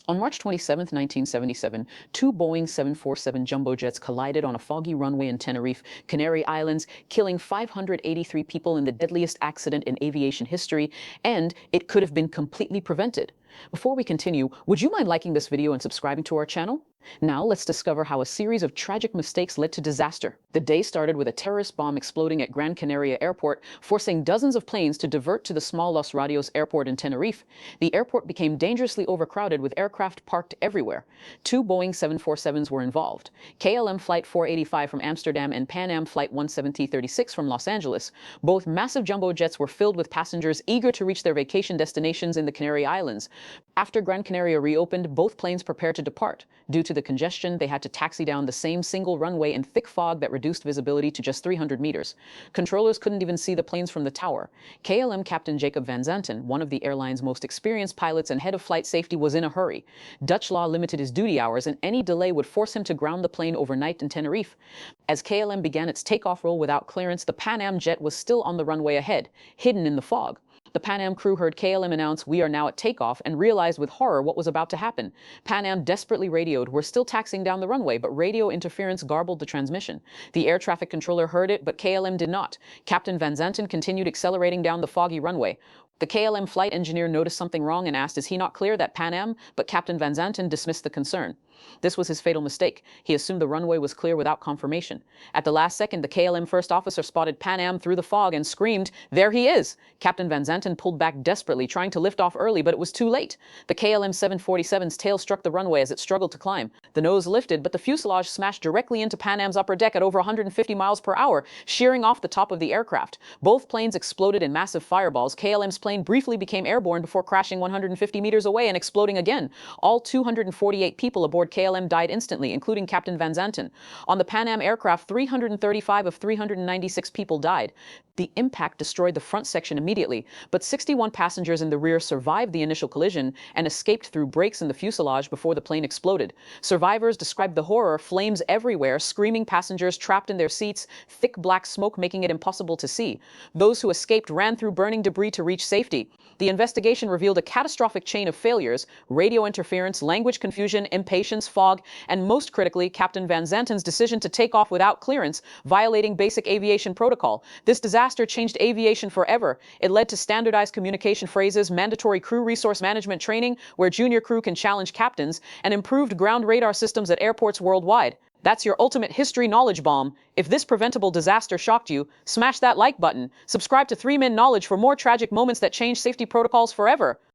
On March 27, 1977, two Boeing 747 jumbo jets collided on a foggy runway in Tenerife, Canary Islands, killing 583 people in the deadliest accident in aviation history, and it could have been completely prevented. Before we continue, would you mind liking this video and subscribing to our channel? Now let's discover how a series of tragic mistakes led to disaster. The day started with a terrorist bomb exploding at Gran Canaria Airport, forcing dozens of planes to divert to the small Los Rodeos Airport in Tenerife. The airport became dangerously overcrowded with aircraft parked everywhere. Two Boeing 747s were involved: KLM Flight 485 from Amsterdam and Pan Am Flight 17036 from Los Angeles. Both massive jumbo jets were filled with passengers eager to reach their vacation destinations in the Canary Islands. After Gran Canaria reopened, both planes prepared to depart. Due to the congestion, they had to taxi down the same single runway in thick fog that reduced visibility to just 300 meters. Controllers couldn't even see the planes from the tower. KLM Captain Jacob van Zanten, one of the airline's most experienced pilots and head of flight safety, was in a hurry. Dutch law limited his duty hours, and any delay would force him to ground the plane overnight in Tenerife. As KLM began its takeoff roll without clearance, the Pan Am jet was still on the runway ahead, hidden in the fog. The Pan Am crew heard KLM announce, "We are now at takeoff," and realized with horror what was about to happen. Pan Am desperately radioed, "We're still taxiing down the runway," but radio interference garbled the transmission. The air traffic controller heard it, but KLM did not. Captain Van Zanten continued accelerating down the foggy runway. The KLM flight engineer noticed something wrong and asked, "Is he not clear?" That Pan Am, but Captain Van Zanten dismissed the concern. This was his fatal mistake. He assumed the runway was clear without confirmation. At the last second, the KLM first officer spotted Pan Am through the fog and screamed, "There he is!" Captain Van Zanten pulled back desperately, trying to lift off early, but it was too late. The KLM 747's tail struck the runway as it struggled to climb. The nose lifted, but the fuselage smashed directly into Pan Am's upper deck at over 150 miles per hour, shearing off the top of the aircraft. Both planes exploded in massive fireballs. KLM's plane briefly became airborne before crashing 150 meters away and exploding again. All 248 people aboard KLM died instantly, including Captain Van Zanten. On the Pan Am aircraft, 335 of 396 people died. The impact destroyed the front section immediately, but 61 passengers in the rear survived the initial collision and escaped through breaks in the fuselage before the plane exploded. Survivors described the horror: flames everywhere, screaming passengers trapped in their seats, thick black smoke making it impossible to see. Those who escaped ran through burning debris to reach safety. The investigation revealed a catastrophic chain of failures: radio interference, language confusion, impatience, fog, and most critically, Captain Van Zanten's decision to take off without clearance, violating basic aviation protocol. This disaster changed aviation forever. It led to standardized communication phrases, mandatory crew resource management training where junior crew can challenge captains, and improved ground radar systems at airports worldwide. That's your ultimate history knowledge bomb. If this preventable disaster shocked you, smash that like button. Subscribe to 3 Min Knowledge for more tragic moments that change safety protocols forever.